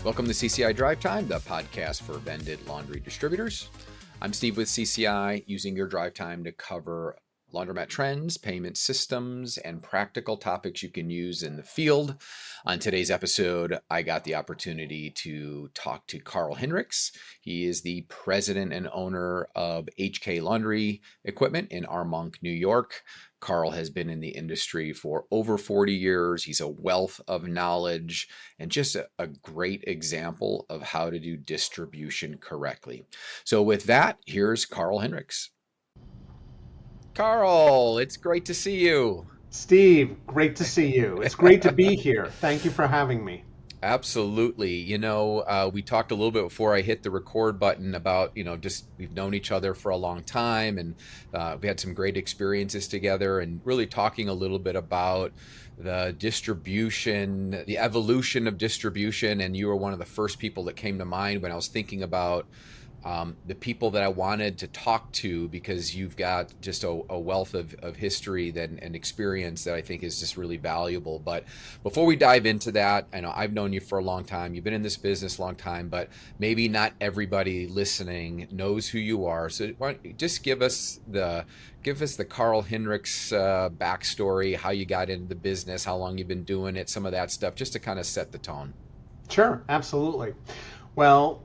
Welcome to CCI Drive Time, the podcast for vended laundry distributors. I'm Steve with CCI, using your drive time to cover laundromat trends, payment systems, and practical topics you can use in the field. On today's episode, I got the opportunity to talk to Karl Hinrichs. He is the president and owner of HK Laundry Equipment in Armonk, New York. Karl has been in the industry for over 40 years. He's a wealth of knowledge and just a great example of how to do distribution correctly. So with that, here's Karl Hinrichs. Karl, it's great to see you. Steve, great to see you. It's great to be here. Thank you for having me. Absolutely. We talked a little bit before I hit the record button about, just we've known each other for a long time, and we had some great experiences together, and really talking a little bit about the distribution, the evolution of distribution. And you were one of the first people that came to mind when I was thinking about the people that I wanted to talk to, because you've got just a wealth of history and experience that I think is just really valuable. But before we dive into that, I know I've known you for a long time. You've been in this business a long time, but maybe not everybody listening knows who you are. So why don't you just give us the Karl Hinrichs backstory, how you got into the business, how long you've been doing it, some of that stuff, just to kind of set the tone. Sure, absolutely. Well,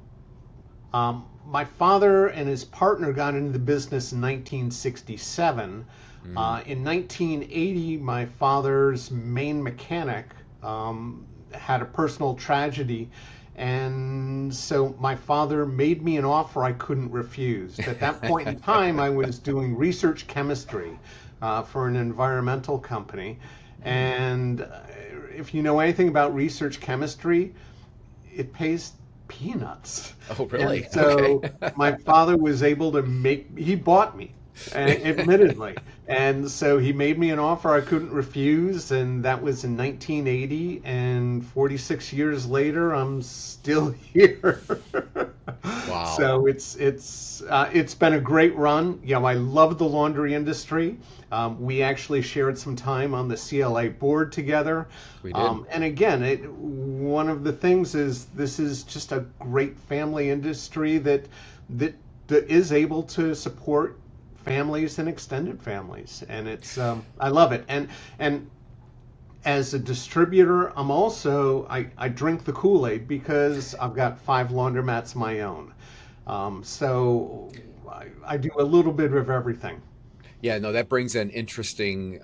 my father and his partner got into the business in 1967. In 1980, my father's main mechanic had a personal tragedy, and so my father made me an offer I couldn't refuse. At that point in time, I was doing research chemistry for an environmental company, and if you know anything about research chemistry, it pays peanuts. Oh, really? And so Okay. my father was able to he bought me, admittedly. And so he made me an offer I couldn't refuse, and that was in 1980. And 46 years later, I'm still here. Wow. So it's been a great run. I love the laundry industry. We actually shared some time on the CLA board together. We did. And again, one of the things is this is just a great family industry that is able to support families and extended families, and it's I love it. And as a distributor, I'm also I drink the Kool-Aid because I've got 5 laundromats of my own. So I do a little bit of everything. Yeah, no, that brings an interesting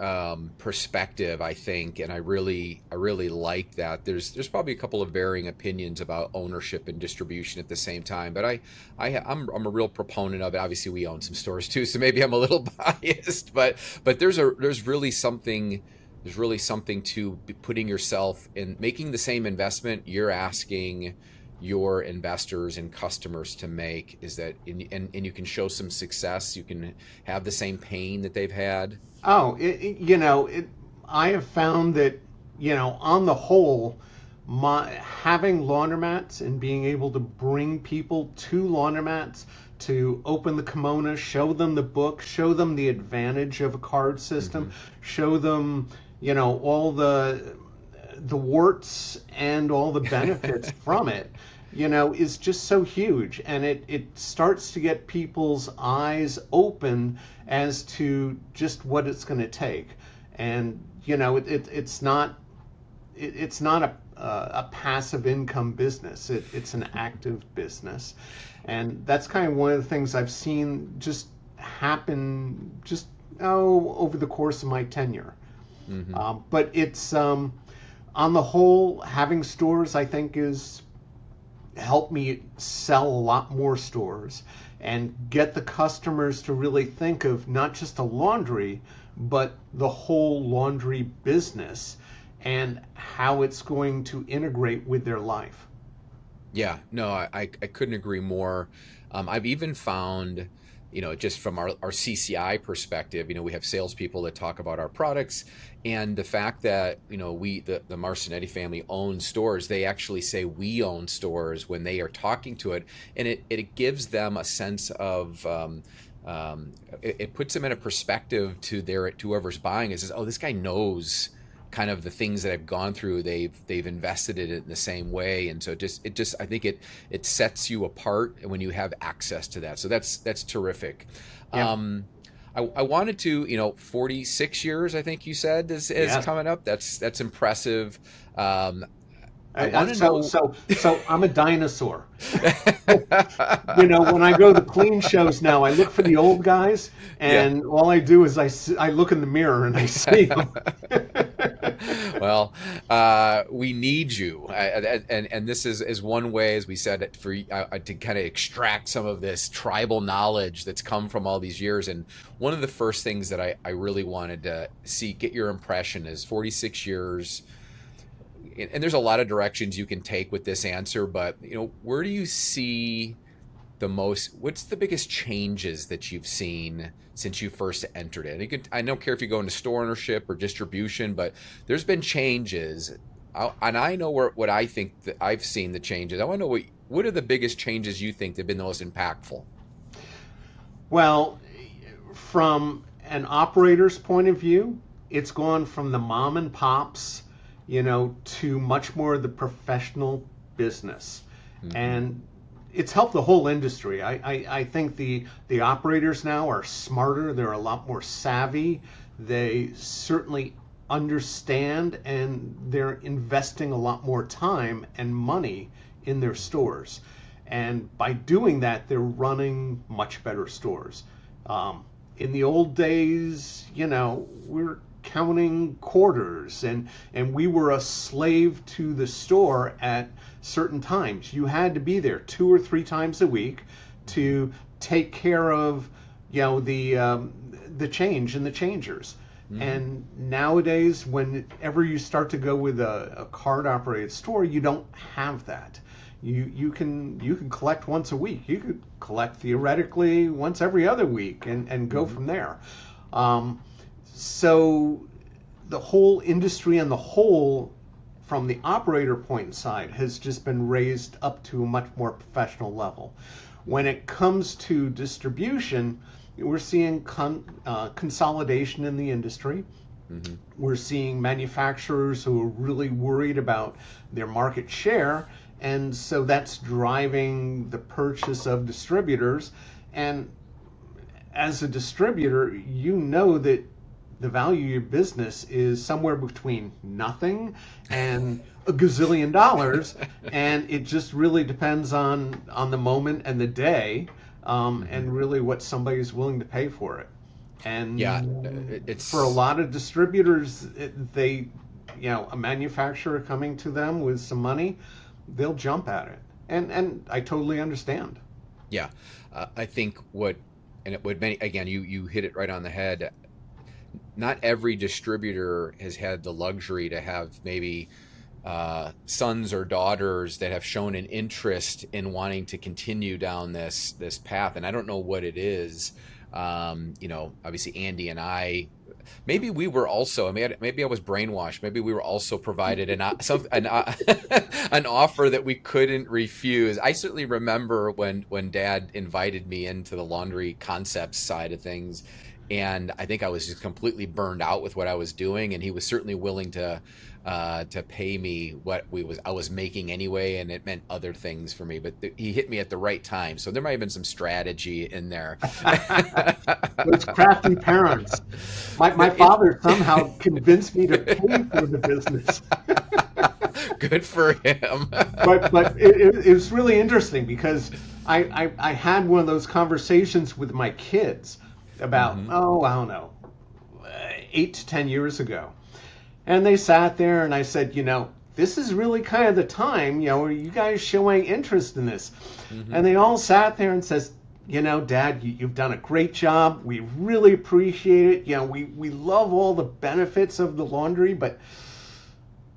perspective, I think, and I really like that. There's probably a couple of varying opinions about ownership and distribution at the same time, but I'm a real proponent of it. Obviously, we own some stores too, so maybe I'm a little biased, but there's really something to putting yourself in, making the same investment you're asking your investors and customers to make, is that and you can show some success, you can have the same pain that they've had. I have found that on the whole, having laundromats and being able to bring people to laundromats to open the kimono, show them the book, show them the advantage of a card system, show them all the warts and all the benefits from it, is just so huge. And it starts to get people's eyes open as to just what it's going to take. And, it's not a passive income business. It's an active business. And that's kind of one of the things I've seen just happen over the course of my tenure. But it's, on the whole, having stores, I think, is helped me sell a lot more stores and get the customers to really think of not just a laundry, but the whole laundry business and how it's going to integrate with their life. Yeah, no, I couldn't agree more. I've even found, just from our CCI perspective, we have salespeople that talk about our products, and the fact that, the Marcinetti family owns stores, they actually say we own stores when they are talking to it, and it gives them a sense of, it puts them in a perspective to whoever's buying it, says, oh, this guy knows kind of the things that I've gone through, they've invested it in the same way, and so it just I think it sets you apart when you have access to that. So that's terrific. Yeah. I wanted to, 46 years, I think you said, is Yes. coming up. That's impressive. I want to So, know. so I'm a dinosaur. When I go to clean shows now, I look for the old guys, Yeah. and all I do is I look in the mirror and I see them. Well, we need you, and this is one way, as we said, for to kind of extract some of this tribal knowledge that's come from all these years. And one of the first things that I really wanted to get your impression is 46 years. And there's a lot of directions you can take with this answer, but where do you see what's the biggest changes that you've seen since you first entered it? I don't care if you go into store ownership or distribution, but there's been changes. And I know what I think that I've seen the changes. I want to know what are the biggest changes you think have been the most impactful? Well, from an operator's point of view, it's gone from the mom and pops, to much more of the professional business. Mm-hmm. And it's helped the whole industry. I think the operators now are smarter. They're a lot more savvy. They certainly understand, and they're investing a lot more time and money in their stores. And by doing that, they're running much better stores. In the old days, we're counting quarters, and we were a slave to the store at certain times. You had to be there 2 or 3 times a week to take care of the change and the changers. Mm-hmm. And nowadays, whenever you start to go with a card operated store, you don't have that. You can collect once a week. You could collect theoretically once every other week and go from there. So the whole industry and the whole, from the operator point side, has just been raised up to a much more professional level. When it comes to distribution, we're seeing consolidation in the industry. Mm-hmm. We're seeing manufacturers who are really worried about their market share, and so that's driving the purchase of distributors. And as a distributor, that the value of your business is somewhere between nothing and a gazillion dollars, and it just really depends on the moment and the day, and really what somebody's willing to pay for it. And it's for a lot of distributors, a manufacturer coming to them with some money, they'll jump at it, and I totally understand. Yeah, I think again, you hit it right on the head. Not every distributor has had the luxury to have maybe sons or daughters that have shown an interest in wanting to continue down this path, and I don't know what it is. Obviously Andy and I, maybe we were also. Maybe I was brainwashed. Maybe we were also provided an offer that we couldn't refuse. I certainly remember when Dad invited me into the laundry concepts side of things. And I think I was just completely burned out with what I was doing, and he was certainly willing to pay me what I was making anyway, and it meant other things for me. But he hit me at the right time, so there might have been some strategy in there. Those crafty parents. My father somehow convinced me to pay for the business. Good for him. but it was really interesting because I had one of those conversations with my kids about, I don't know, 8 to 10 years ago. And they sat there and I said, this is really kind of the time, are you guys showing interest in this? Mm-hmm. And they all sat there and says, Dad, you've done a great job. We really appreciate it. We love all the benefits of the laundry, but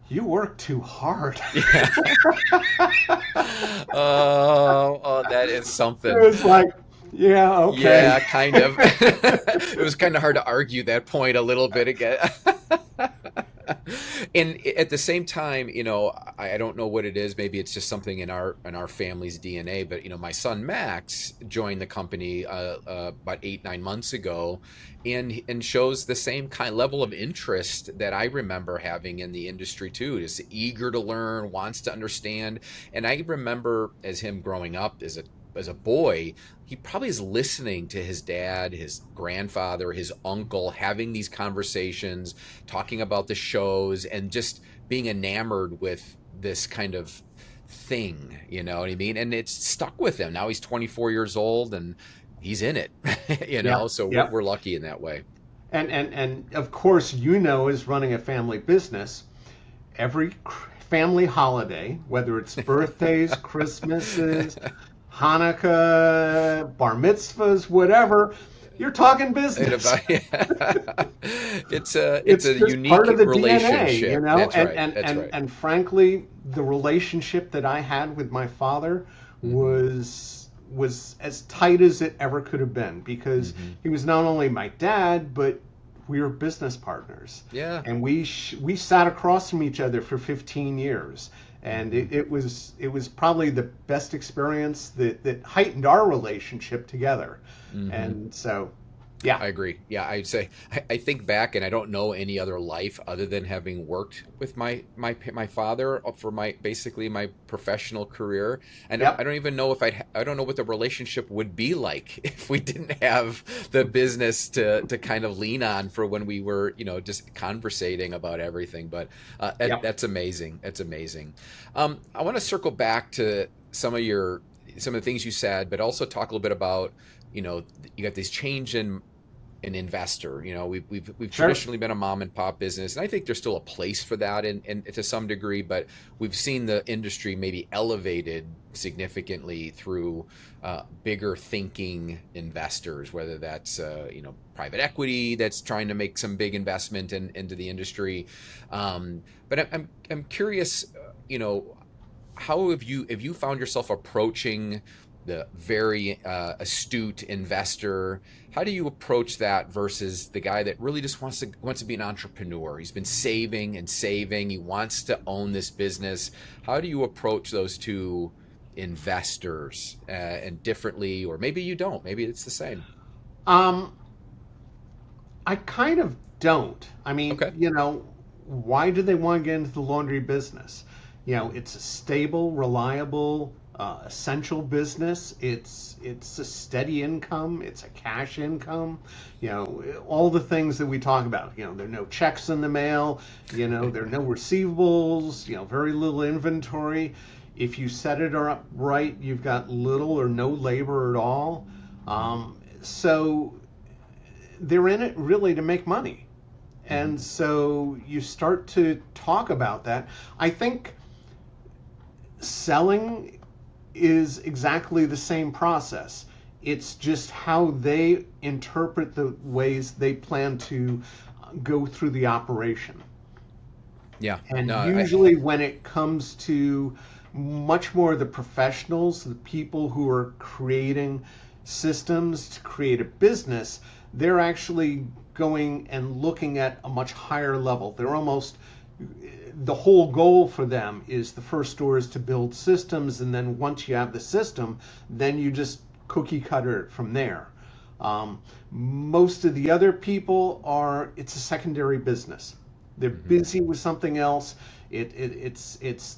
you work too hard. Yeah. Oh, that is something. It was like, yeah, okay. Yeah, kind of. It was kind of hard to argue that point a little bit again. And at the same time, I don't know what it is. Maybe it's just something in our family's DNA. But my son Max joined the company about 8, 9 months ago, and shows the same kind level of interest that I remember having in the industry too. Is eager to learn, wants to understand. And I remember as him growing up as a boy, he probably is listening to his dad, his grandfather, his uncle having these conversations, talking about the shows, and just being enamored with this kind of thing, you know what I mean? And it's stuck with him. Now he's 24 years old and he's in it, Yeah, so yeah. we're lucky in that way. And of course, as running a family business, every family holiday, whether it's birthdays, Christmases, Hanukkah, bar mitzvahs, whatever, you're talking And business. about, it's It's a just part unique of the DNA, relationship. you know. That's And right. and That's and right. and frankly, the relationship that I had with my father Hmm. was as tight as it ever could have been, because Hmm. he was not only my dad, but we were business partners, Yeah. and we sat across from each other for 15 years, and Hmm. it was probably the best experience that heightened our relationship together, Hmm. and so yeah. I agree. Yeah, I'd say I think back, and I don't know any other life other than having worked with my father for my basically my professional career. And I Yep. don't even know if I don't know what the relationship would be like if we didn't have the business to kind of lean on for when we were just conversating about everything. But Yep. that's amazing. That's amazing. I want to circle back to some of the things you said, but also talk a little bit about you know you got this change in an investor. We've Sure. traditionally been a mom and pop business, and I think there's still a place for that in to some degree. But we've seen the industry maybe elevated significantly through bigger thinking investors, whether that's private equity that's trying to make some big investment into the industry. But I'm curious, how have you found yourself approaching the very astute investor? How do you approach that versus the guy that really just wants to be an entrepreneur? He's been saving and saving. He wants to own this business. How do you approach those two investors and differently, or maybe you don't? Maybe it's the same. Um, I kind of don't. I mean, Okay. why do they want to get into the laundry business? It's a stable, reliable, essential business. It's a steady income. It's a cash income. All the things that we talk about. There are no checks in the mail. There are no receivables. Very little inventory. If you set it up right, you've got little or no labor at all. Hmm. So they're in it really to make money. Hmm. And so you start to talk about that. I think selling is exactly the same process. It's just how they interpret the ways they plan to go through the operation. Yeah. And No. usually, when it comes to much more the professionals, the people who are creating systems to create a business, they're actually going and looking at a much higher level. They're almost the whole goal for them is the first door is to build systems, and then once you have the system, then you just cookie cutter it from there. Most of the other people it's a secondary business. They're Hmm. busy with something else. It's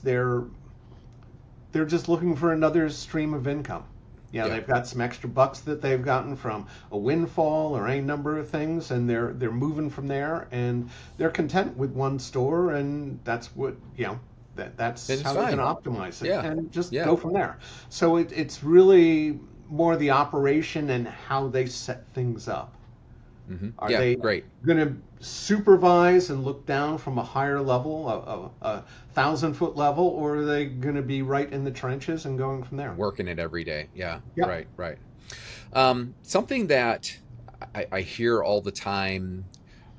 they're just looking for another stream of income. Yeah. They've got some extra bucks that they've gotten from a windfall or any number of things, and they're moving from there, and they're content with one store, and that's what that's And it's how they're going fine. to optimize it, Yeah. and just Yeah. go from there. So it's really more the operation and how they set things up. Hmm. Are Yeah. they Great. going to supervise and look down from a higher level, a 1,000-foot level, or are they going to be right in the trenches and going from there? Working it every day. Yeah. Yep. Right. Right. Something that I hear all the time,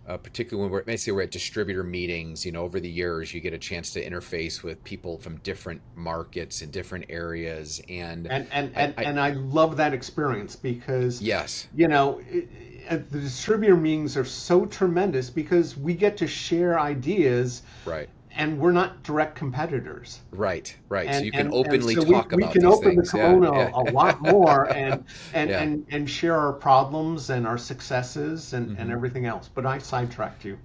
particularly when let's say we're at distributor meetings, over the years, you get a chance to interface with people from different markets and different areas. And And and I, and I and I love that experience because yes. you know the distributor meetings are so tremendous because we get to share ideas, Right. and we're not direct competitors. Right. Right. So And you can and and openly so we talk we about can these open the things. Yeah. kimono Yeah. a lot more and and Yeah. and and share our problems and our successes and Hmm. everything else. But I sidetracked you.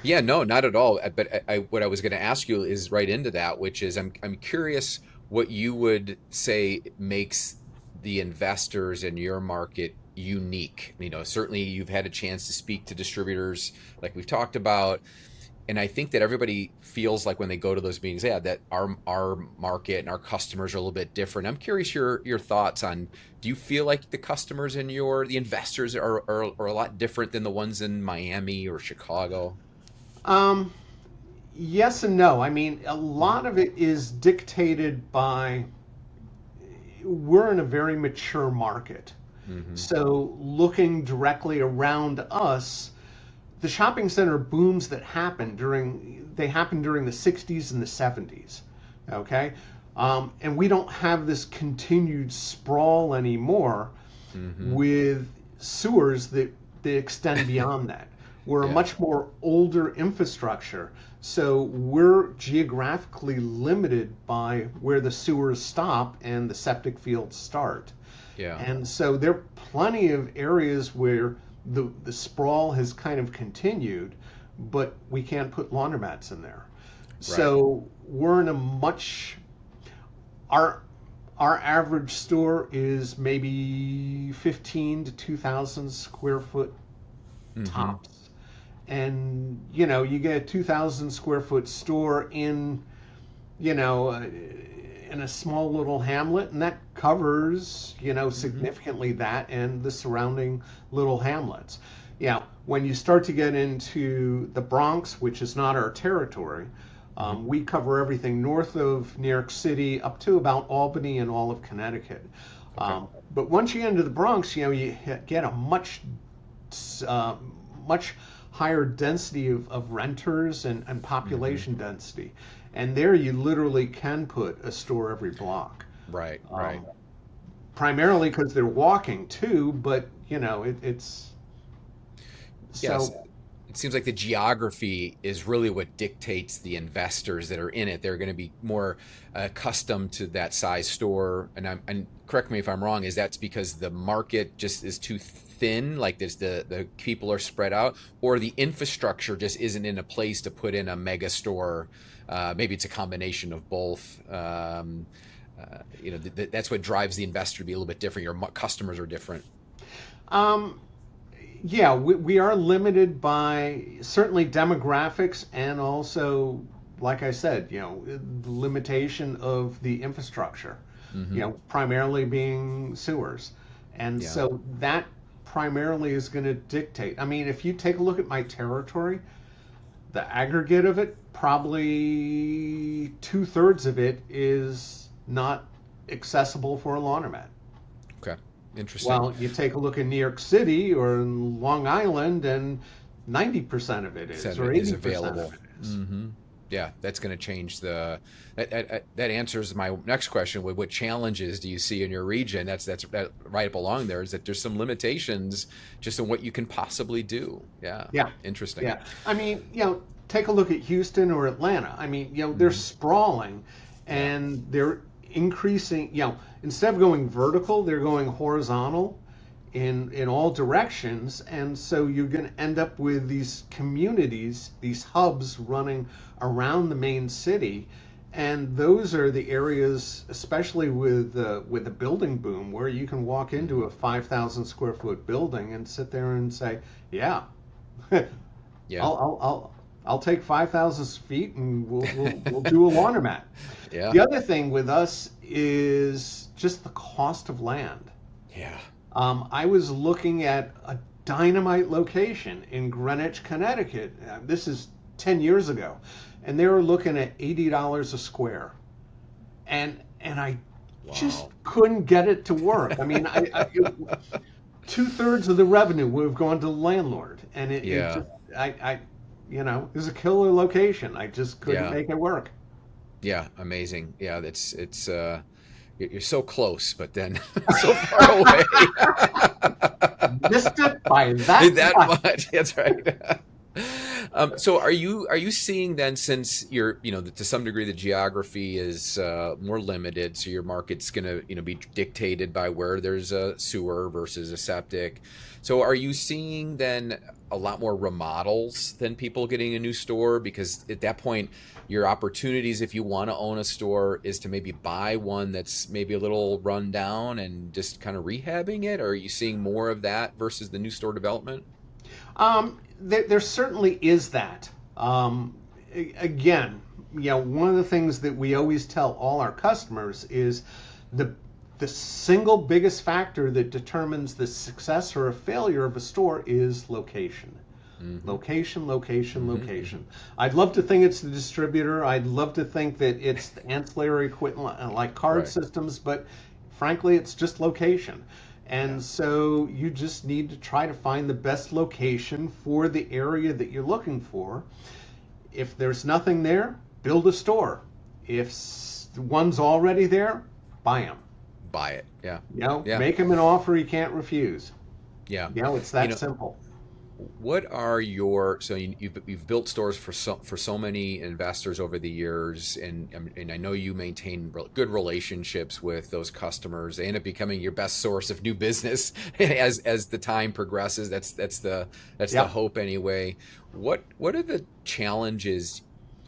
Yeah, no, not at all. But what I was going to ask you is right into that, which is I'm curious what you would say makes the investors in your market unique. You know, certainly you've had a chance to speak to distributors like we've talked about, and I think that everybody feels like when they go to those meetings, yeah, that our market and our customers are a little bit different. I'm curious your thoughts on, do you feel like the customers in the investors are a lot different than the ones in Miami or Chicago? Um, yes and no. I mean, a Hmm. lot of it is dictated by we're in a very mature market. Hmm. So looking directly around us, the shopping center booms that happened during the 60s and the 70s. Okay, and we don't have this continued sprawl anymore Hmm. with sewers that extend beyond that. We're a Yeah. much more older infrastructure, so we're geographically limited by where the sewers stop and the septic fields start. Yeah. And so there are plenty of areas where the sprawl has kind of continued, but we can't put laundromats in there. Right. So we're in a much our our average store is maybe 15 to 2,000 square foot Hmm. tops. And you get a 2,000 square foot store you know, uh, in a small little hamlet, and that covers, Hmm. significantly that and the surrounding little hamlets. Yeah, when you start to get into the Bronx, which is not our territory, Hmm. we cover everything north of New York City up to about Albany and all of Connecticut. Okay. But once you get into the Bronx, you get a uh, much higher density of renters and Hmm. population density. And there you literally can put a store every block. Right. Right. Um, Primarily because they're walking too, but it's Yes. so It seems like the geography is really what dictates the investors that are in it. They're going to be more accustomed to that size store. And correct me if I'm wrong, is that's because the market just is too thin, like the people are spread out, or the infrastructure just isn't in a place to put in a mega store. Maybe it's a combination of both. That's what drives the investor to be a little bit different. Your customers are different. um, yeah, we are limited by certainly demographics and also, like I said, the limitation of the infrastructure, Hmm. primarily being sewers. And Yeah. so that primarily is going to dictate. I mean, if you take a look at my territory, the aggregate of it, probably two-thirds of it is not accessible for a laundromat. Okay. Interesting. Well, you take a look in New York City or in Long Island, and 90% of it is, Said or it is 80% of available. it is. Hmm. Yeah, that's going to change that answers my next question. What challenges do you see in your region? That right up along there is that there's some limitations just in what you can possibly do. Yeah, Yeah, interesting. yeah. I mean, take a look at Houston or Atlanta. I mean, they're Hmm. sprawling Yeah. and they're increasing, instead of going vertical, they're going horizontal in all directions, and so you're going to end up with these communities, these hubs running around the main city, and those are the areas, especially with the building boom, where you can walk into Hmm. a 5,000 square foot building and sit there and say, yeah, I'll Yeah. I'll take 5,000 feet and we'll do a laundromat. Yeah. The other thing with us is just the cost of land. Yeah. I was looking at a dynamite location in Greenwich, Connecticut. This is 10 years ago, and they were looking at $80 a square, and I just Wow. couldn't get it to work. I mean, two-thirds of the revenue would have gone to the landlord, and it Yeah. just it was a killer location. I just couldn't Yeah. make it work. Yeah. Amazing. Yeah. It's you're so close, but then so far away. Missed it by that That much. much. That's right. So are you seeing then, since you're, to some degree the geography is more limited, so your market's going to be dictated by where there's a sewer versus a septic. So are you seeing then a lot more remodels than people getting a new store? Because at that point, your opportunities, if you want to own a store, is to maybe buy one that's maybe a little run down and just kind of rehabbing it. Or are you seeing more of that versus the new store development? There certainly is that. Again, one of the things that we always tell all our customers is the the single biggest factor that determines the success or a failure of a store is location. Mm-hmm. Location, location, Mm-hmm. location. I'd love to think it's the distributor. I'd love to think that it's the ancillary equipment like card Right. systems, but frankly, it's just location. Yeah. And so you just need to try to find the best location for the area that you're looking for. If there's nothing there, build a store. If one's already there, buy them. Buy it. Yeah. Yeah. Make them an offer you can't refuse. Yeah. It's You that know, simple. what are your so you've built stores for so many investors over the years, and I know you maintain good relationships with those customers. They end up becoming your best source of new business as the time progresses. That's the Yep. hope anyway. What are the challenges?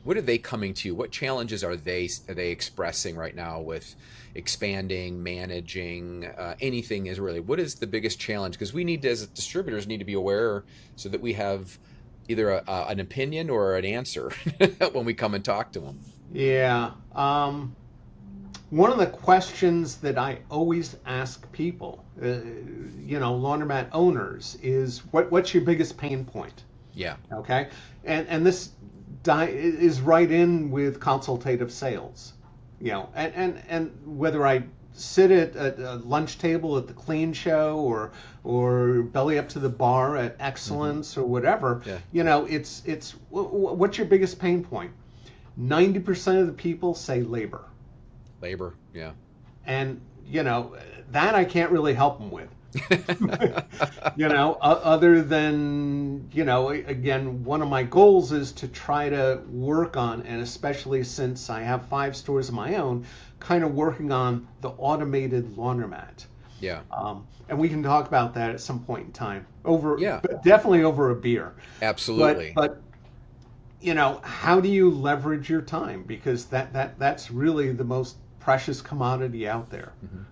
What are they coming to you? What challenges are they expressing right now with expanding, managing, anything is really? What is the biggest challenge? Because we need to, as distributors, need to be aware so that we have either an opinion or an answer when we come and talk to them. Yeah. One of the questions that I always ask people, laundromat owners, is what's your biggest pain point? Yeah. Okay, and this is right in with consultative sales. And whether I sit at a lunch table at the Clean Show or belly up to the bar at Hmm. Excellence or whatever, Yeah. it's what's your biggest pain point? 90% of the people say labor, Labor. Yeah. and that I can't really help them with. Other than, again, one of my goals is to try to work on, and especially since I have 5 stores of my own, kind of working on the automated laundromat. Yeah. And we can talk about that at some point in time, Yeah. but definitely over a beer. But Absolutely. how do you leverage your time? Because that's really the most precious commodity out there. Mhm.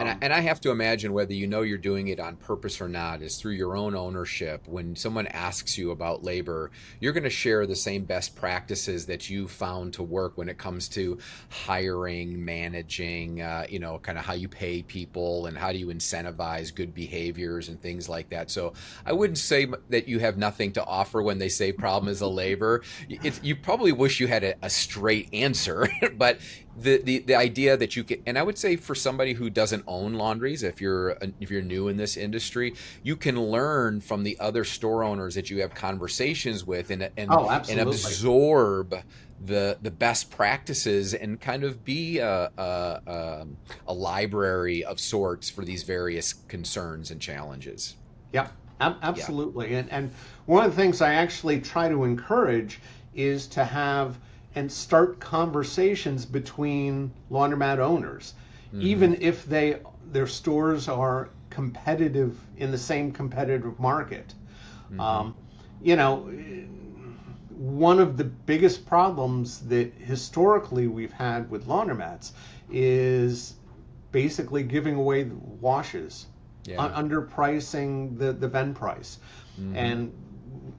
And I, Um, and I have to imagine, whether you're doing it on purpose or not, is through your own ownership. When someone asks you about labor, you're going to share the same best practices that you found to work when it comes to hiring, managing, kind of how you pay people and how do you incentivize good behaviors and things like that. So I wouldn't say that you have nothing to offer when they say problem is a labor. You probably wish you had a straight answer, but the idea that you can, and I would say for somebody who doesn't own laundries, if you're new in this industry, you can learn from the other store owners that you have conversations with, oh, and absolutely. absorb the best practices and kind of be a library of sorts for these various concerns and challenges. Yep, Yeah. absolutely. And one of the things I actually try to encourage is to have and start conversations between laundromat owners, Hmm. even if their stores are competitive in the same competitive market. Hmm. Um, you know, one of the biggest problems that historically we've had with laundromats is basically giving away the washes, Yeah. underpricing the vend price. Hmm. And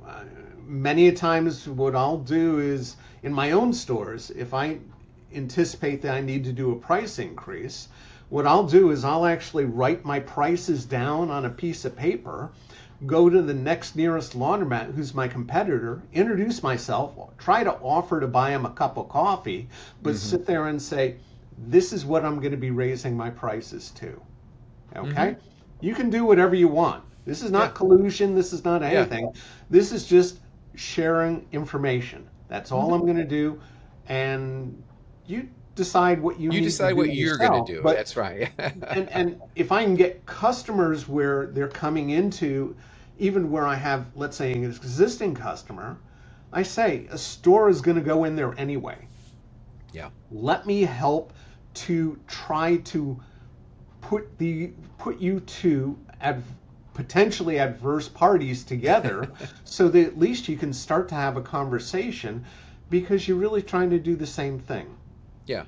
uh, many a times what I'll do is in my own stores, if I anticipate that I need to do a price increase, what I'll do is I'll actually write my prices down on a piece of paper, go to the next nearest laundromat who's my competitor, introduce myself, try to offer to buy them a cup of coffee, but Hmm. sit there and say, this is what I'm going to be raising my prices to. Hmm. Okay? You can do whatever you want. This is Yeah. not collusion. This is not Yeah. anything. This is just sharing information. That's all Hmm. I'm going to do. And you decide what you You need to decide do what you're going to yourself. do. But That's right. and if I can get customers where they're coming into, even where I have, let's say, an existing customer, I say a store is going to go in there anyway. Yeah. Let me help to try to put you two potentially adverse parties together so that at least you can start to have a conversation because you're really trying to do the same thing. Yeah.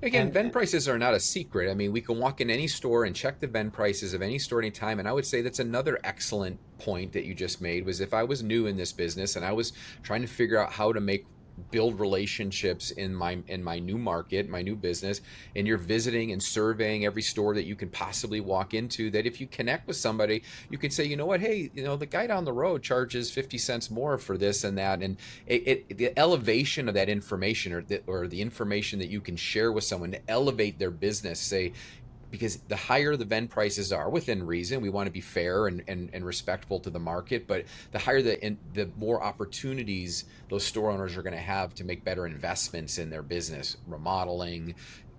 Again, And, vend prices are not a secret. I mean, we can walk in any store and check the vend prices of any store anytime. And I would say that's another excellent point that you just made was if I was new in this business and I was trying to figure out how to build relationships in my new market, my new business, and you're visiting and surveying every store that you can possibly walk into, that if you connect with somebody, you can say, you know what, hey, the guy down the road charges 50 cents more for this and that. And the elevation of that information or the information that you can share with someone to elevate their business, say, because the higher the vend prices are within reason, we want to be fair and respectful to the market, but the higher the more opportunities those store owners are going to have to make better investments in their business, remodeling,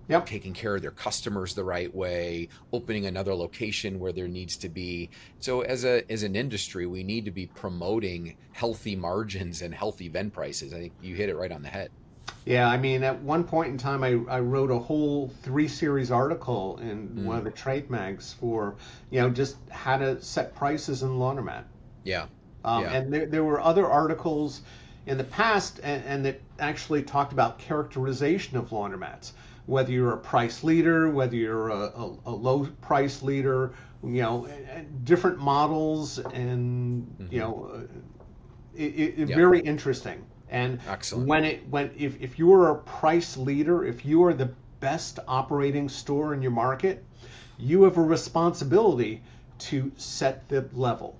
yep. taking care of their customers the right way, opening another location where there needs to be. So as an industry, we need to be promoting healthy margins and healthy vend prices. I think you hit it right on the head. Yeah, I mean, at one point in time, I wrote a whole 3 series article in one of Mm, the trade mags for, just how to set prices in laundromat. yeah. Yeah. And there were other articles in the past and that actually talked about characterization of laundromats, whether you're a price leader, whether you're a low price leader, different models, and Hmm. it Yeah. very interesting. And Excellent. if you are a price leader, if you are the best operating store in your market, you have a responsibility to set the level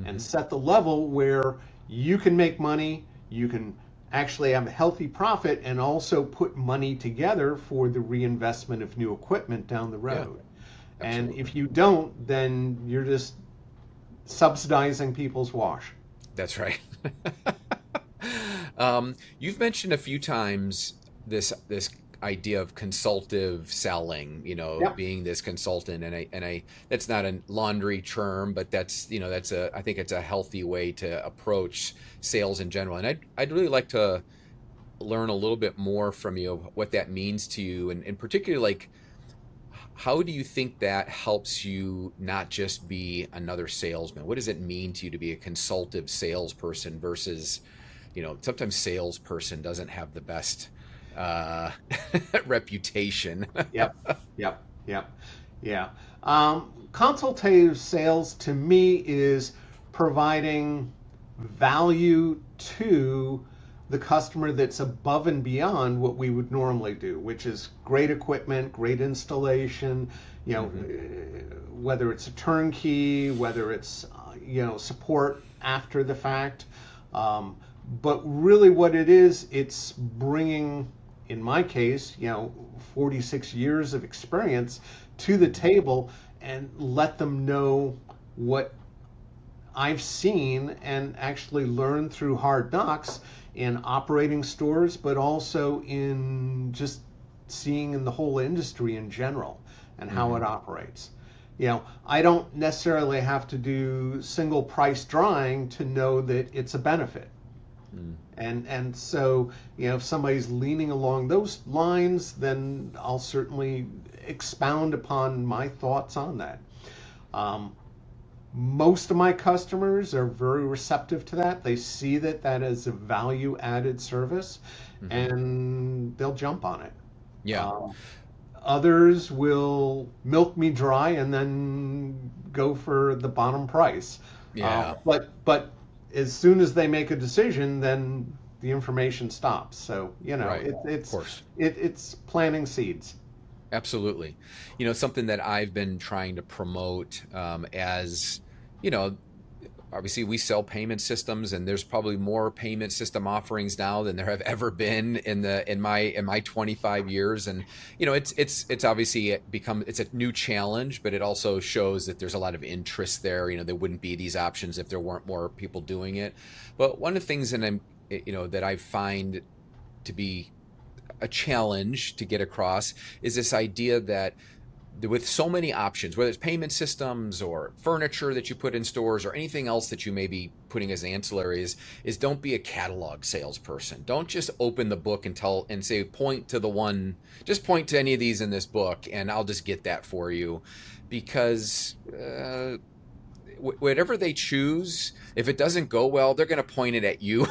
and Hmm. set the level where you can make money, you can actually have a healthy profit, and also put money together for the reinvestment of new equipment down the Yeah. road. And Absolutely. if you don't, then you're just subsidizing people's wash. That's right. You've mentioned a few times this idea of consultative selling, Yep. being this consultant, and I that's not a laundry term, but that's I think it's a healthy way to approach sales in general. And I'd really like to learn a little bit more from you of what that means to you, and particularly like how do you think that helps you not just be another salesman? What does it mean to you to be a consultative salesperson versus, sometimes salesperson doesn't have the best uh, reputation. Yep. Yep. Yep. Yeah. Consultative sales to me is providing value to the customer that's above and beyond what we would normally do, which is great equipment, great installation, Hmm. whether it's a turnkey, whether it's, support after the fact. Um, but really what it is, it's bringing, in my case, 46 years of experience to the Hmm. table and let them know what I've seen and actually learned through hard knocks in operating stores, but also in just seeing in the whole industry in general and how Hmm. it operates. I don't necessarily have to do single price drawing to know that it's a benefit. Hmm. And so, if somebody's leaning along those lines, then I'll certainly expound upon my thoughts on that. Um, most of my customers are very receptive to that. They see that that is a value added service Hmm. and they'll jump on it. Yeah. Um, Others will milk me dry and then go for the bottom price. Yeah. But as soon as they make a decision, then the information stops. So Right. Of course. it's planting seeds. Absolutely. Something that I've been trying to promote, as you know, obviously we sell payment systems, and there's probably more payment system offerings now than there have ever been in my 25 years. And it's obviously it's a new challenge, but it also shows that there's a lot of interest there. There wouldn't be these options if there weren't more people doing it. But one of the things that I find to be a challenge to get across is this idea that with so many options, whether it's payment systems or furniture that you put in stores or anything else that you may be putting as ancillaries, is don't be a catalog salesperson. Don't just open the book and tell and say, point to the one, just point to any of these in this book and I'll just get that for you. Because whatever they choose, if it doesn't go well, they're going to point it at you.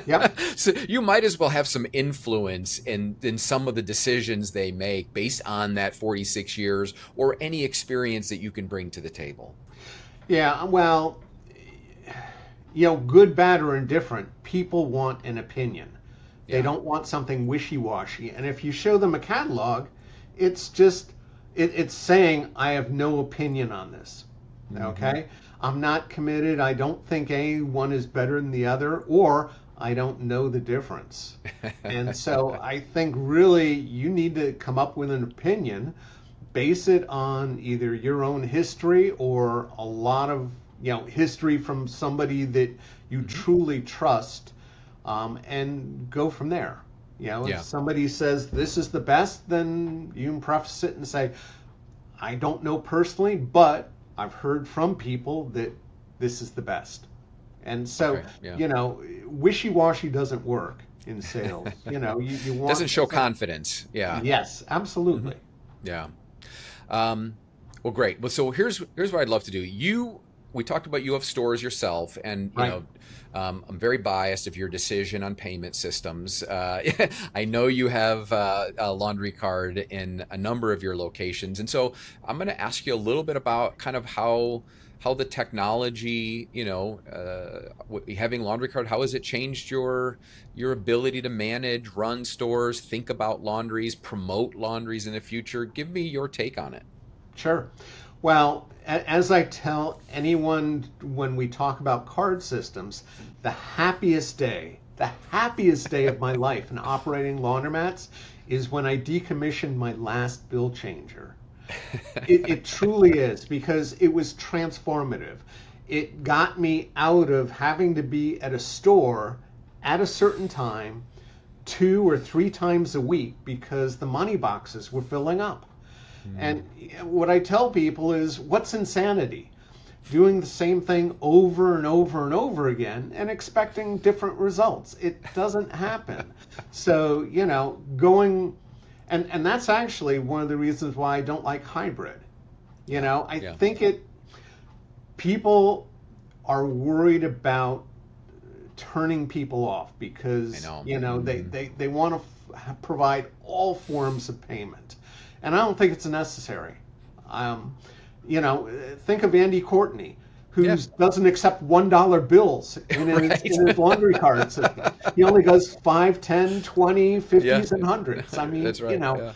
Yep. So you might as well have some influence in some of the decisions they make based on that 46 years or any experience that you can bring to the table. Yeah, well, good, bad, or indifferent, people want an opinion. They don't want something wishy-washy. And if you show them a catalog, it's just, it's saying, I have no opinion on this. Okay? I'm not committed. I don't think any one is better than the other, or I don't know the difference. And so I think really you need to come up with an opinion, base it on either your own history or a lot of history from somebody that you truly trust, and go from there. If somebody says this is the best, then you can preface it and say, I don't know personally, but I've heard from people that this is the best. And so, wishy-washy doesn't work in sales. You want doesn't show confidence. Yeah. Yes, absolutely. Yeah. Well, great. Well, so here's what I'd love to do. We talked about you have stores yourself, and I'm very biased of your decision on payment systems. I know you have a laundry card in a number of your locations, and so I'm going to ask you a little bit about kind of how the technology, having laundry card, how has it changed your ability to manage, run stores, think about laundries, promote laundries in the future? Give me your take on it. Sure. Well, as I tell anyone when we talk about card systems, the happiest day of my life in operating laundromats is when I decommissioned my last bill changer. It truly is, because it was transformative. It got me out of having to be at a store at a certain time 2 or 3 times a week because the money boxes were filling up. And what I tell people is, what's insanity? Doing the same thing over and over and over again and expecting different results. It doesn't happen. So, going, and that's actually one of the reasons why I don't like hybrid. I think people are worried about turning people off because, they want to provide all forms of payment. And I don't think it's necessary. Think of Andy Courtney, who doesn't accept $1 bills in his laundry card system. He only does 5, 10, 20, 50s, and 100s. I mean, that's right.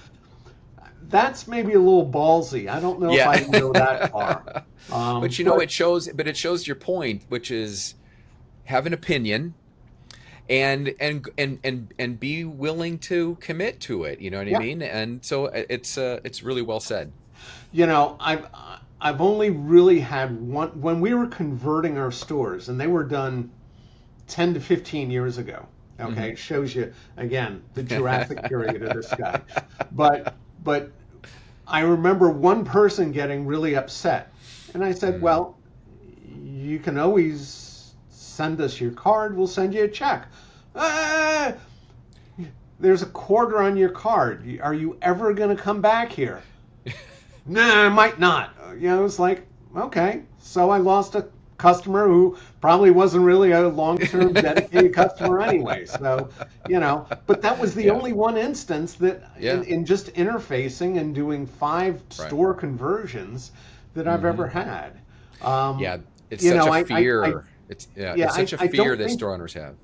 That's maybe a little ballsy. I don't know if I can go that far. But it shows your point, which is have an opinion. And be willing to commit to it. You know what I mean? And so it's really well said. I've only really had one when we were converting our stores, and they were done 10 to 15 years ago. Okay, It shows you again the Jurassic period of this guy. But I remember one person getting really upset, and I said, "Well, you can always send us your card. We'll send you a check." There's a quarter on your card. Are you ever going to come back here? Nah, I might not. It's like, okay. So I lost a customer who probably wasn't really a long-term dedicated customer anyway. So, but that was the only one instance that in just interfacing and doing 5 store conversions that I've ever had. It's such a fear. It's such a fear that store owners have.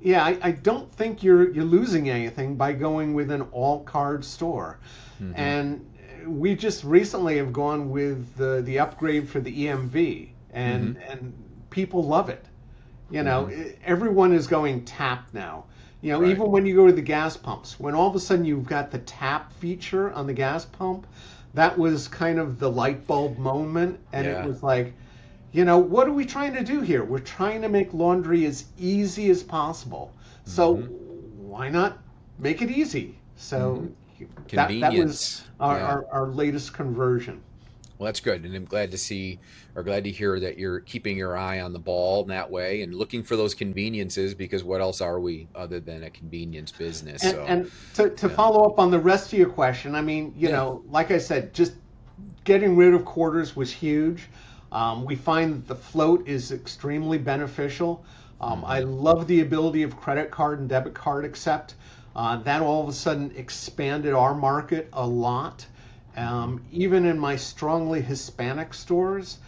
Yeah, I don't think you're losing anything by going with an all-card store. And we just recently have gone with the upgrade for the EMV, and people love it. Everyone is going tap now. Even when you go to the gas pumps, when all of a sudden you've got the tap feature on the gas pump, that was kind of the light bulb moment, and it was like, what are we trying to do here? We're trying to make laundry as easy as possible. So why not make it easy? So that was Convenience. Yeah. our latest conversion. Well, that's good, and I'm glad to see or glad to hear that you're keeping your eye on the ball in that way and looking for those conveniences because what else are we other than a convenience business? So, And to yeah, follow up on the rest of your question, I mean, yeah, like I said, just getting rid of quarters was huge. We find that the float is extremely beneficial. I hmm love the ability of credit card and debit card accept. That all of a sudden expanded our market a lot. hmm Even in my strongly Hispanic stores,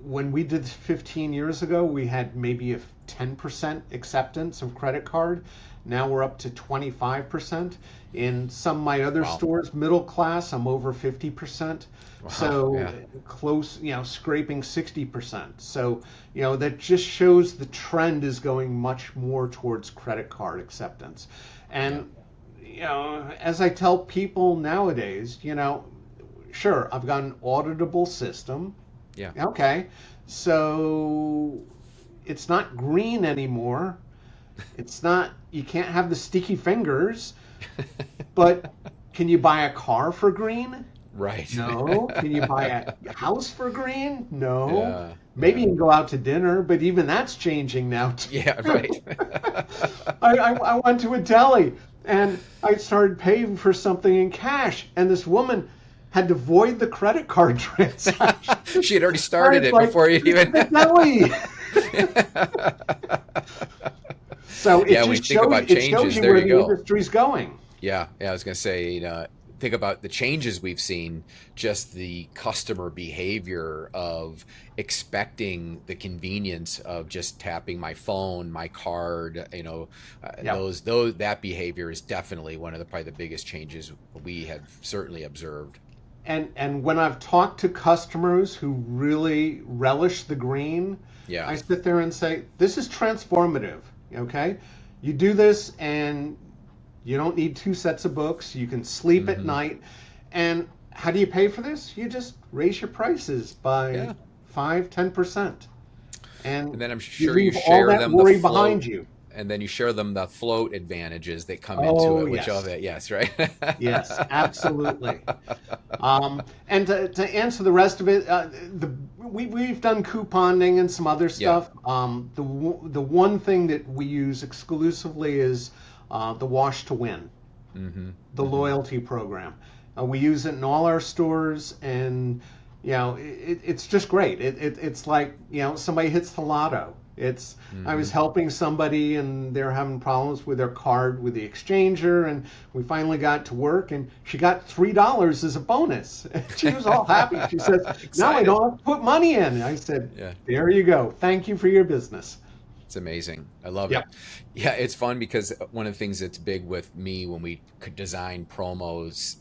when we did 15 years ago, we had maybe a 10% acceptance of credit card. Now we're up to 25%. In some of my other wow, stores, middle class, I'm over 50%. wow, So yeah, close, scraping 60%. So, that just shows the trend is going much more towards credit card acceptance. yeah, And, as I tell people nowadays, sure, I've got an auditable system. yeah. Okay. So it's not green anymore. It's not, you can't have the sticky fingers, but can you buy a car for green? Right. No. Can you buy a house for green? No. Yeah, Maybe yeah, you can go out to dinner, but even that's changing now yeah, too. right. I went to a deli and I started paying for something in cash, and this woman had to void the credit card transaction. She had already I started was it like, before you it's even. the deli. So Yeah, when you think about it shows changes, you there where you the go. industry's going. Yeah, yeah, I was gonna say, think about the changes we've seen, just the customer behavior of expecting the convenience of just tapping my phone, my card, Yeah. those that behavior is definitely one of the probably the biggest changes we have certainly observed. And when I've talked to customers who really relish the green, Yeah. I sit there and say, this is transformative. Okay? You do this and you don't need two sets of books. You can sleep at hmm night. And how do you pay for this? You just raise your prices by Yeah. 5, 10%. And And then I'm you sure you leave all share that them the worry float, behind you. and then you share them the float advantages that come into Oh, it, which of yes. it, yes, right? Yes, absolutely. And to answer the rest of it, we've done couponing and some other Yeah. stuff. The one thing that we use exclusively is the Wash to Win, hmm the hmm loyalty program. We use it in all our stores, and it's just great. It's like somebody hits the lotto. It's I was hmm helping somebody and they're having problems with their card with the exchanger, and we finally got to work, and she got $3 as a bonus. She was all happy. She says, "Now I Excited. don't have to put money in." And I said, Yeah. "There you go. Thank you for your business." It's amazing. I love Yep. it. Yeah, it's fun because one of the things that's big with me when we could design promos,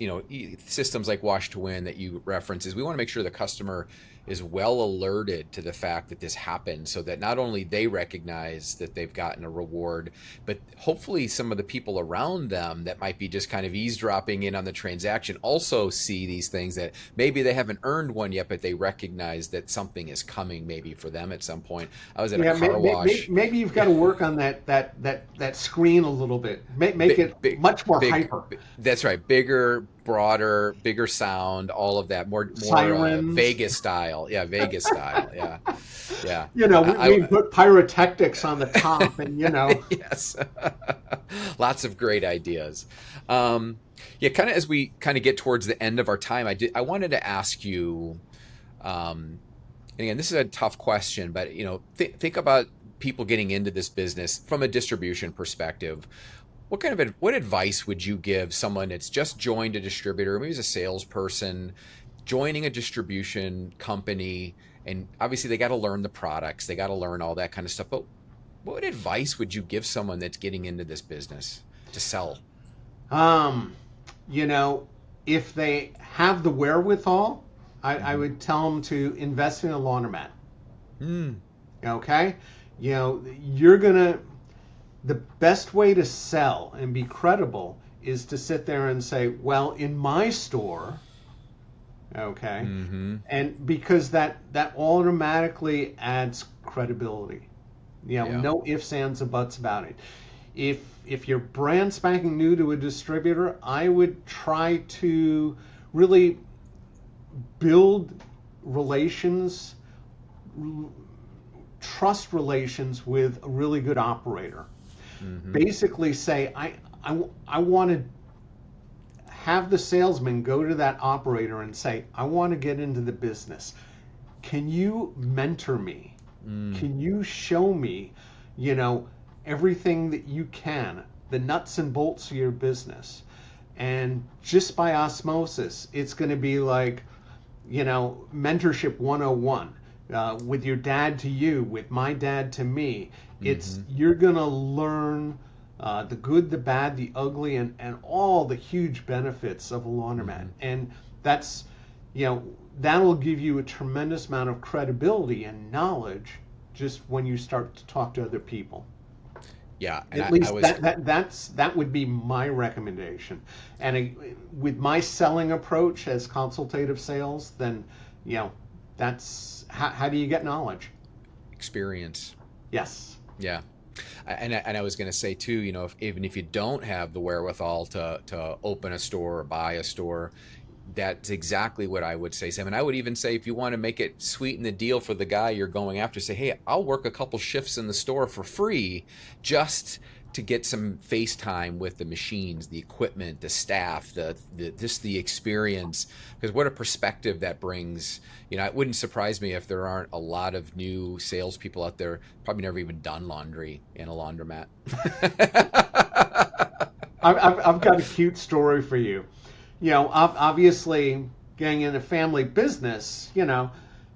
systems like Wash to Win that you reference is we want to make sure the customer is well alerted to the fact that this happened so that not only they recognize that they've gotten a reward, but hopefully some of the people around them that might be just kind of eavesdropping in on the transaction also see these things that maybe they haven't earned one yet, but they recognize that something is coming maybe for them at some point. I was at a Yeah, car wash. maybe you've got to work on that screen a little bit. Make Big, it big, much more big, hyper. that's right. Bigger, broader, bigger sound, all of that. More Sirens. Vegas style. Yeah, Vegas style. Yeah, yeah. We put pyrotechnics on the top, and Yes, lots of great ideas. Yeah, kind of as we kind of get towards the end of our time, I wanted to ask you. And again, this is a tough question, but think about people getting into this business from a distribution perspective. What advice would you give someone that's just joined a distributor, maybe as a salesperson, joining a distribution company, and obviously they got to learn the products, they got to learn all that kind of stuff. But what advice would you give someone that's getting into this business to sell? um, you know, if they have the wherewithal, I hmm would tell them to invest in a laundromat. Mm, Okay, you're gonna. The best way to sell and be credible is to sit there and say, "Well, in my store." Okay, hmm and because that automatically adds credibility. Yeah. No ifs, ands, or buts about it. if you're brand spanking new to a distributor, I would try to really build relations, trust relations with a really good operator. Mm-hmm. Basically say, I want to have the salesman go to that operator and say, I want to get into the business. Can you mentor me? Can you show me, everything that you can, the nuts and bolts of your business? And just by osmosis, it's going to be like, mentorship 101. With your dad to you, with my dad to me. It's you're gonna learn the good, the bad, the ugly, and all the huge benefits of a laundromat. And that's, that'll give you a tremendous amount of credibility and knowledge just when you start to talk to other people. Yeah, and At I least was that would be my recommendation. And with my selling approach as consultative sales, then that's how do you get knowledge? experience. Yes. Yeah. And I was going to say too, even if you don't have the wherewithal to open a store or buy a store, that's exactly what I would say, Sam. And I would even say, if you want to make it sweeten the deal for the guy you're going after, say, hey, I'll work a couple shifts in the store for free just to get some face time with the machines, the equipment, the staff, the experience. Because what a perspective that brings. It wouldn't surprise me if there aren't a lot of new salespeople out there probably never even done laundry in a laundromat. I've got a cute story for you. Obviously, getting into family business,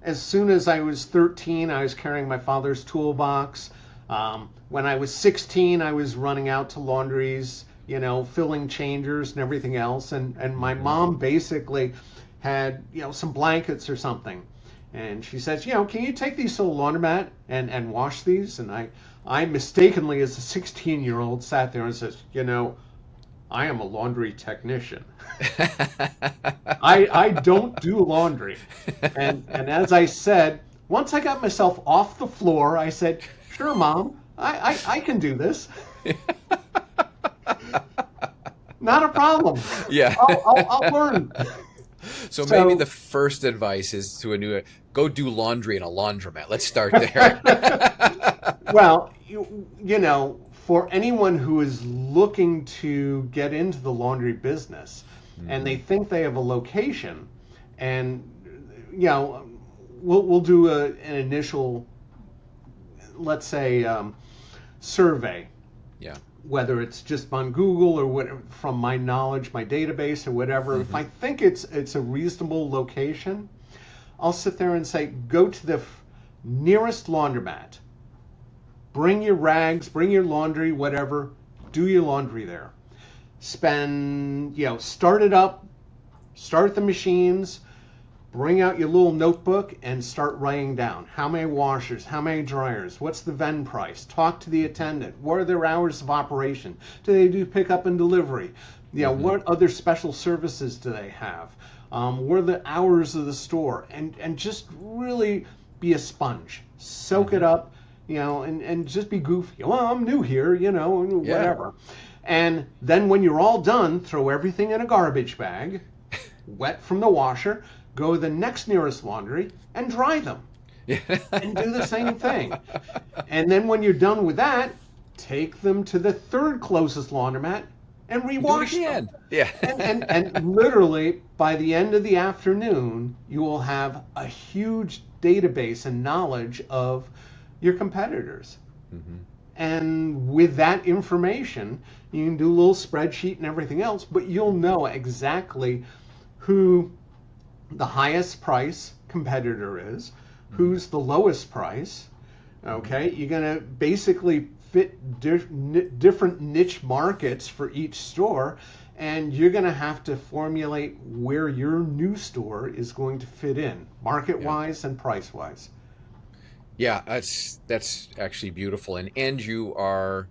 as soon as I was 13, I was carrying my father's toolbox. When I was 16, I was running out to laundries, filling changers and everything else. And my mom basically had, some blankets or something. And she says, can you take these to the laundromat and wash these? And I mistakenly, as a 16-year-old, sat there and says, I am a laundry technician. I don't do laundry. And as I said, once I got myself off the floor, I said, sure, Mom, I can do this. Not a problem. Yeah. I'll learn. So maybe the first advice is to go do laundry in a laundromat. Let's start there. Well, for anyone who is looking to get into the laundry business and they think they have a location, and we'll do an initial, let's say, survey. Yeah. Whether it's just on Google or whatever, from my knowledge, my database or whatever. If I think it's a reasonable location, I'll sit there and say, go to the nearest laundromat. Bring your rags, bring your laundry, whatever. Do your laundry there. Start it up, start the machines, bring out your little notebook and start writing down how many washers, how many dryers, what's the VEN price, talk to the attendant, what are their hours of operation, do they do pickup and delivery, what other special services do they have, what are the hours of the store, and just really be a sponge, soak it up, and just be goofy. Well, I'm new here, whatever. And then when you're all done, throw everything in a garbage bag, wet from the washer, go to the next nearest laundry and dry them. And do the same thing. And then when you're done with that, take them to the third closest laundromat and rewash them. Yeah. and literally, by the end of the afternoon, you will have a huge database and knowledge of your competitors. And with that information, you can do a little spreadsheet and everything else, but you'll know exactly who the highest price competitor is, who's the lowest price. Okay, you're going to basically fit different niche markets for each store, and you're going to have to formulate where your new store is going to fit in, market-wise and price-wise. Yeah, that's actually beautiful, and you are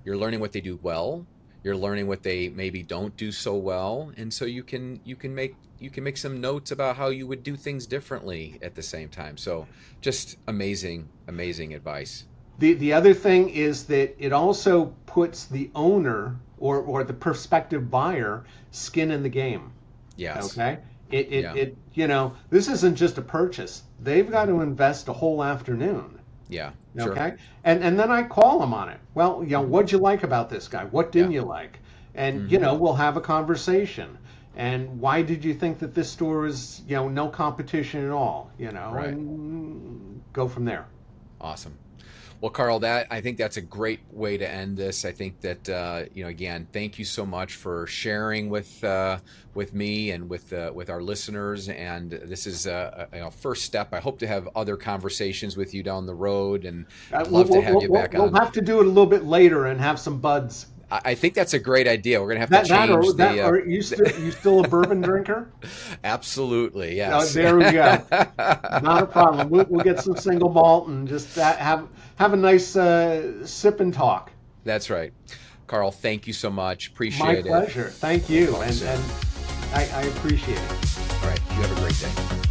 you're learning what they do well. You're learning what they maybe don't do so well, and so you can make some notes about how you would do things differently at the same time. So just amazing advice. The other thing is that it also puts the owner or the prospective buyer skin in the game. Yes. Okay. Yeah. This isn't just a purchase. They've got to invest a whole afternoon. Yeah. Sure. Okay. And then I call them on it. Well, what'd you like about this guy? What didn't Yeah. you like? And, Hmm. we'll have a conversation. And why did you think that this store is, no competition at all? Right. And go from there. Awesome. Well, Carl, I think that's a great way to end this. I think that again, thank you so much for sharing with me and with our listeners. And this is a first step. I hope to have other conversations with you down the road, and I'd We'll, love to we'll, have you we'll, back we'll on. have to do it a little bit later and have some buds. I think that's a great idea. We're gonna have to That that or change that the. or you still a bourbon drinker? Absolutely, Oh, yes. there we go. Not a problem. We'll get some single malt and just have a nice sip and talk. That's right. Carl, thank you so much. My Appreciate it. pleasure. Thank you, Talk and soon. I appreciate it. All right. You have a great day.